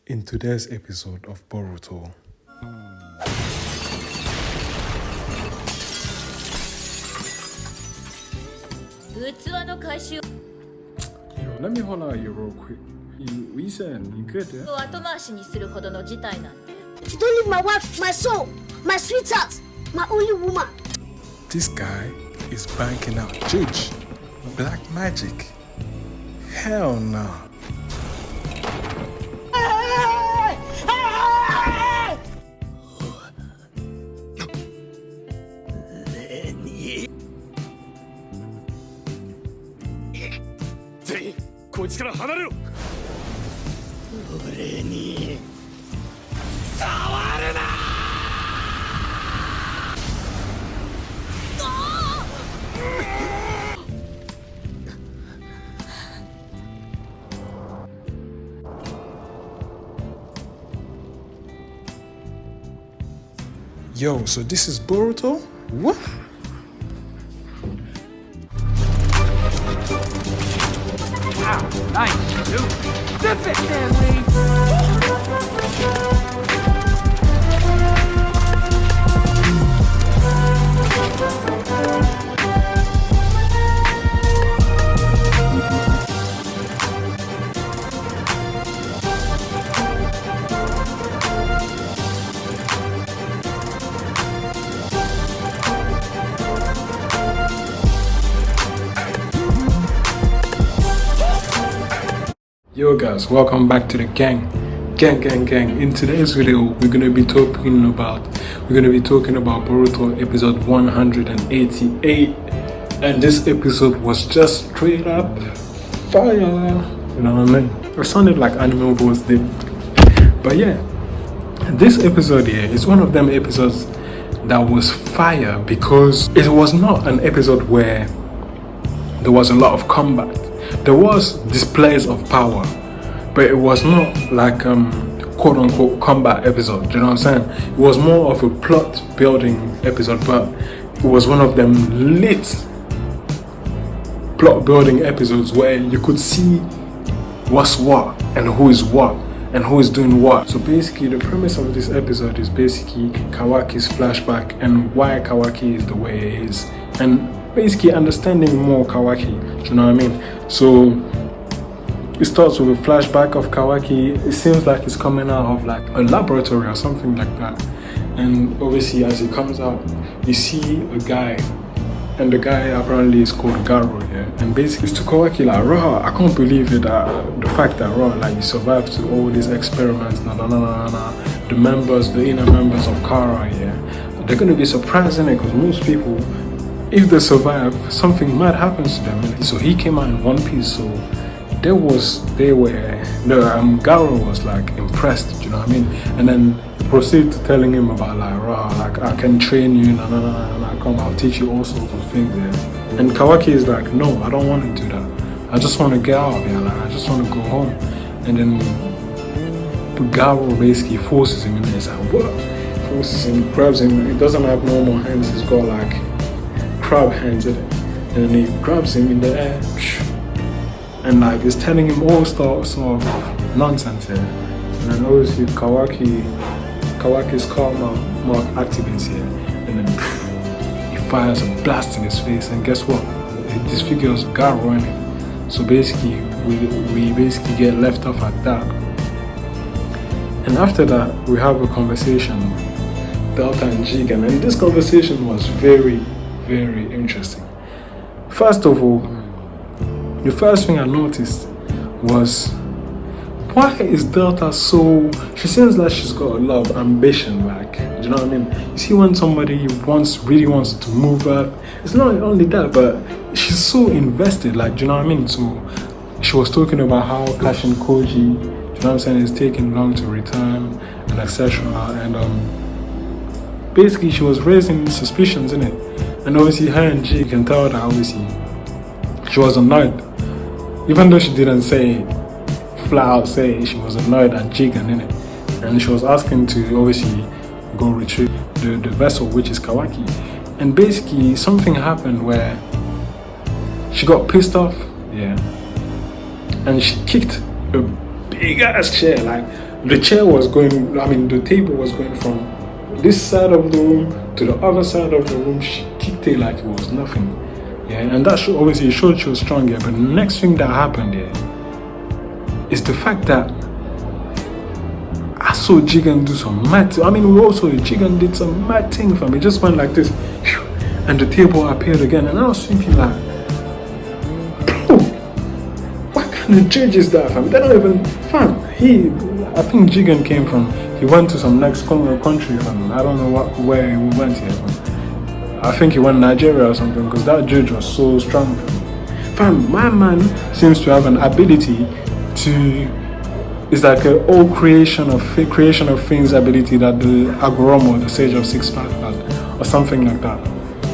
In today's episode of BORUTO. Yo, let me hold out you real quick. You said you good, yeah? You don't leave my wife, my soul, my sweetheart, my only woman. This guy is banking out judge. Black magic. Hell no. Yo, so this is BORUTO? What? Wow, nice, dude. Zip it, Stanley! Yo guys, welcome back to the gang. In today's video we're gonna be talking about BORUTO episode 188, and this episode was just straight up fire. You know what I mean? It sounded like anime voice did. But yeah, this episode here is one of them episodes that was fire because it was not an episode where there was a lot of combat. There was displays of power, but it was not like quote unquote combat episode. You know what I'm saying? It was more of a plot building episode, but it was one of them lit plot building episodes where you could see what's what and who is what and who is doing what. So basically the premise of this episode is basically Kawaki's flashback and why Kawaki is the way it is, and basically understanding more Kawaki. Do you know what I mean? So it starts with a flashback of Kawaki. It seems like it's coming out of like a laboratory or something like that, and obviously as it comes out you see a guy, and the guy apparently is called Garo, yeah? And basically it's to Kawaki like, Ra, I can't believe it, the fact that Ra, like, you survived to all these experiments, the inner members of Kara, yeah, they're gonna be surprised in it, because most people, if they survive, something mad happens to them. So he came out in one piece. So Garo was like impressed, you know what I mean? And then he proceeded to telling him about like, Rah, like, I can train you, I'll teach you all sorts of things there. And Kawaki is like, no, I don't want to do that. I just want to get out of here, like, I just want to go home. And then Garo basically forces him in there. He's like, what? Forces him, grabs him. He doesn't have normal hands, he's got like crab hands in it, and then he grabs him in the air and like is telling him all sorts of nonsense here. And then obviously Kawaki's karma mark activates here, and then he fires a blast in his face, and guess what? It disfigures Garo in it. So basically we basically get left off at that. And after that we have a conversation, Delta and Jigen, and this conversation was very interesting. First of all, the first thing I noticed was, why is Delta so, she seems like she's got a lot of ambition, like, do you know what I mean? You see, when somebody really wants to move up, it's not only that, but she's so invested, like, do you know what I mean? So she was talking about how Kashin Koji, do you know what I'm saying, is taking long to return and etc. And basically she was raising suspicions in it. And obviously her and G can tell that obviously she was annoyed, even though she didn't say flat out say she was annoyed at Jigen in it. And she was asking to obviously go retrieve the vessel, which is Kawaki. And basically something happened where she got pissed off, yeah, and she kicked a big ass chair, like the chair was going, I mean, the table was going from this side of the room to the other side of the room. She kicked it like it was nothing. Yeah, and that obviously showed she was strong. Yeah, but the next thing that happened is the fact that I saw Jigan do some mad. I mean, we also Jigan did some mad thing for me. Just went like this, and the table appeared again, and I was thinking like, bro, what kind of judge is that, fam? They don't even, fam. I think Jigan came from. He went to some next country, fam. I don't know where he went here, fam. I think he went Nigeria or something, because that judge was so strong. Fam, my man seems to have an ability to. It's like an old creation of things ability that the Agoromo, the Sage of Six Paths, had, or something like that.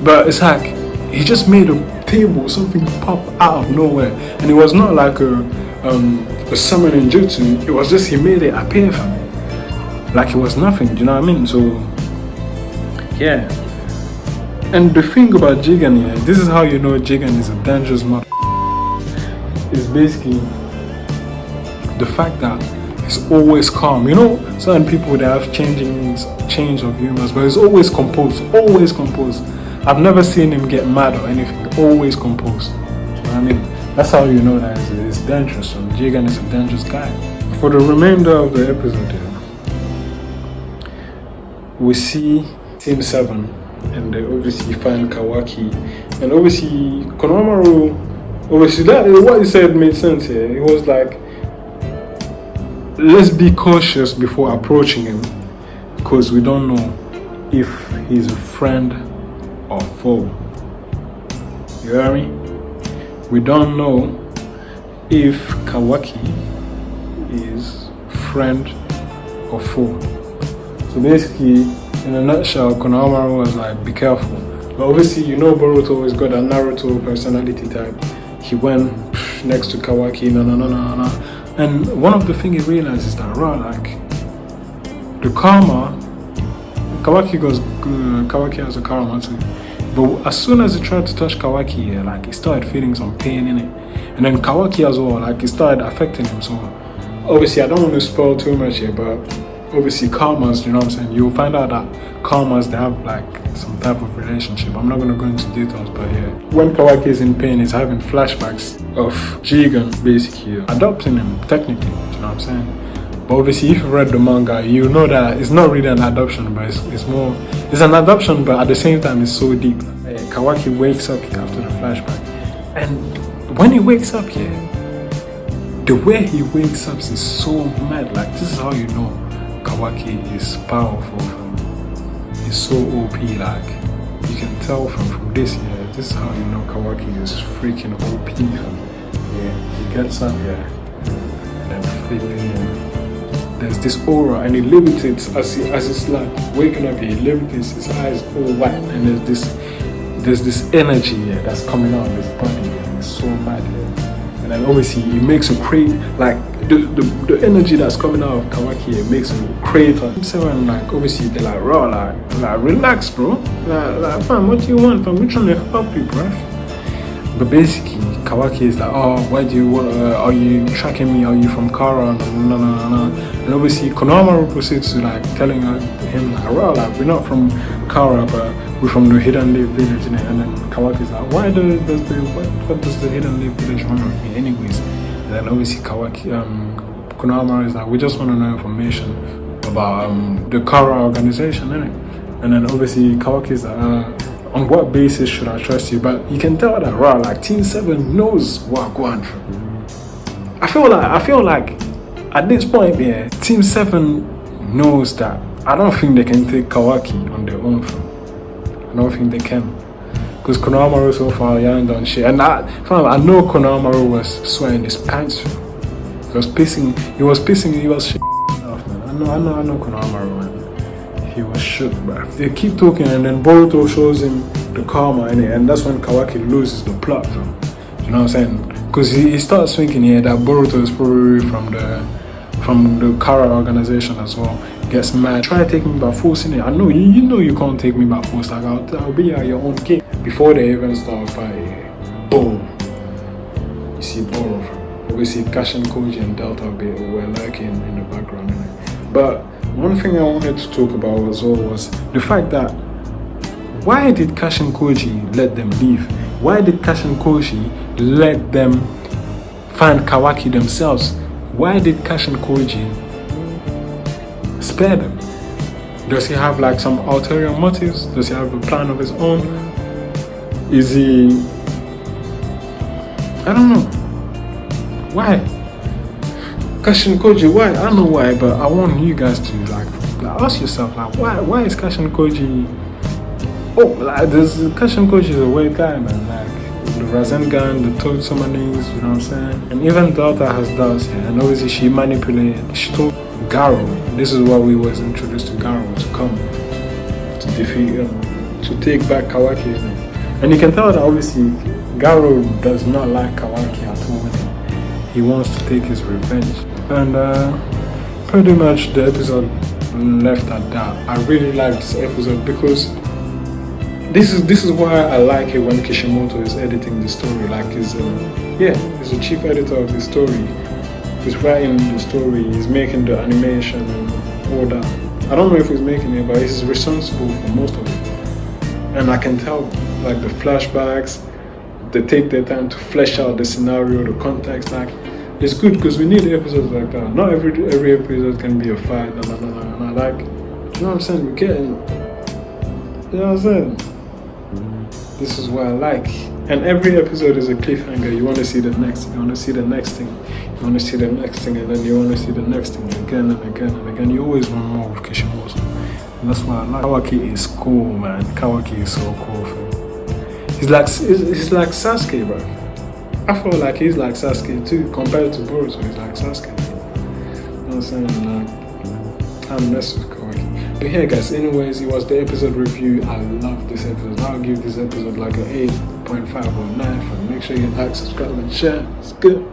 But it's like he just made a table, something pop out of nowhere, and it was not like a summoning jutsu. It was just he made it appear for me, like it was nothing. Do you know what I mean? So yeah. And the thing about Jigan here, this is how you know Jigan is a dangerous mother. It's basically the fact that he's always calm. You know, certain people, they have change of humors, but he's always composed, always composed. I've never seen him get mad or anything, always composed. Do you know what I mean? That's how you know that he's dangerous. So Jigan is a dangerous guy. For the remainder of the episode here, we see Team 7, and they obviously find Kawaki, and obviously Konohamaru, obviously that what he said made sense here. It was like, let's be cautious before approaching him, because we don't know if he's a friend or foe. You hear me? We don't know if Kawaki is friend or foe. So basically, in a nutshell, Konohamaru was like, be careful. But obviously, you know, Boruto has got a Naruto personality type. He went next to Kawaki, na. And one of the things he realized is that, like, the karma, Kawaki has a karma too. But as soon as he tried to touch Kawaki, like, he started feeling some pain in it. And then Kawaki as well, like, it started affecting him. So, obviously, I don't want to spoil too much here, but obviously, karmas, you know what I'm saying? You'll find out that karmas, they have, like, some type of relationship. I'm not going to go into details, but yeah. When Kawaki is in pain, he's having flashbacks of Jigan basically adopting him, technically, you know what I'm saying? But obviously, if you read the manga, you know that it's not really an adoption, but it's an adoption, but at the same time, it's so deep. Kawaki wakes up after the flashback, and when he wakes up here, the way he wakes up is so mad. Like, this is how you know Kawaki is powerful. He's so OP, like, you can tell from this here. This is how you know Kawaki is freaking OP. Yeah, he gets up here, and then flipping. There's this aura, and he levitates as it's like waking up. He levitates, his eyes all white, and there's this energy here that's coming out of his body, and it's so mad here. And then obviously he makes a crate, like the energy that's coming out of Kawaki, it makes a crater. So and like obviously they're like, raw, like relax, bro. Like fam, what do you want, fam? We're trying to help you, bro. But basically Kawaki is like, oh, why do you are you tracking me? Are you from Kara? No. And obviously Konohamaru proceeds to like telling him like, raw, like, we're not from Kara, but we're from the Hidden Leaf Village, and then Kawaki's like, what does the Hidden Leaf Village want with me anyways? And then obviously Konohamaru is like, we just want to know information about the Kara organization, innit? And then obviously Kawaki's like, on what basis should I trust you? But you can tell that, right, like Team 7 knows what going on. I feel like at this point, yeah, Team 7 knows that I don't think they can take Kawaki on their own. I don't think they can. Because Konohamaru so far, he hasn't done shit. And I know Konohamaru was sweating his pants. He was pissing shit off, man. I know Konohamaru, man. He was shook, bro. They keep talking, and then Boruto shows him the karma in it, and that's when Kawaki loses the plot, fam. You know what I'm saying? Because he starts thinking here that Boruto is probably from the Kara organization as well. Gets mad. Try to take me by force in it. I know you know you can't take me by force. Like I'll be at your own game. Before they even start fighting, boom. You see Boruto. Obviously Kashin, Koji, and Delta were lurking in the background. But one thing I wanted to talk about as well was the fact that why did Cash and Koji let them leave? Why did Cash and Koji let them find Kawaki themselves? Why did Cash and Koji spare them? Does he have like some ulterior motives? Does he have a plan of his own? Is he... I don't know. Why? Cash and Koji, why? I don't know why, but I want you guys to like ask yourself, like, why is Cash and Koji... Oh, like, Cash and Koji is a weird guy, man. Like, the Rasengan, the Toad summonings, you know what I'm saying? And even Delta has doubts here, and obviously she manipulated. She told Garo, this is why we was introduced to Garo, to come to defeat him, to take back Kawaki. And you can tell that obviously Garo does not like Kawaki at all. He wants to take his revenge. And pretty much the episode left at that. I really like this episode because this is why I like it when Kishimoto is editing the story. Like he's the chief editor of the story. He's writing the story, he's making the animation and all that. I don't know if he's making it, but he's responsible for most of it. And I can tell, like the flashbacks, they take their time to flesh out the scenario, the context. Like it's good because we need episodes like that. Not every episode can be a fight. Like, you know what I'm saying? We're getting, you know what I'm saying? This is what I like. And every episode is a cliffhanger. You want to see the next, you want to see the next thing. You want to see the next thing, and then you want to see the next thing again and again and again. You always want more of Kishimoto. And that's why I like. Kawaki is cool, man. Kawaki is so cool. He's like Sasuke, bro. I feel like he's like Sasuke too, compared to Boruto. He's like Sasuke. You know what I'm saying? Like, I'm messed with Kawaki. But yeah, guys. Anyways, it was the episode review. I love this episode. I'll give this episode like an 8.5 or 9. Make sure you like, subscribe, and share. It's good.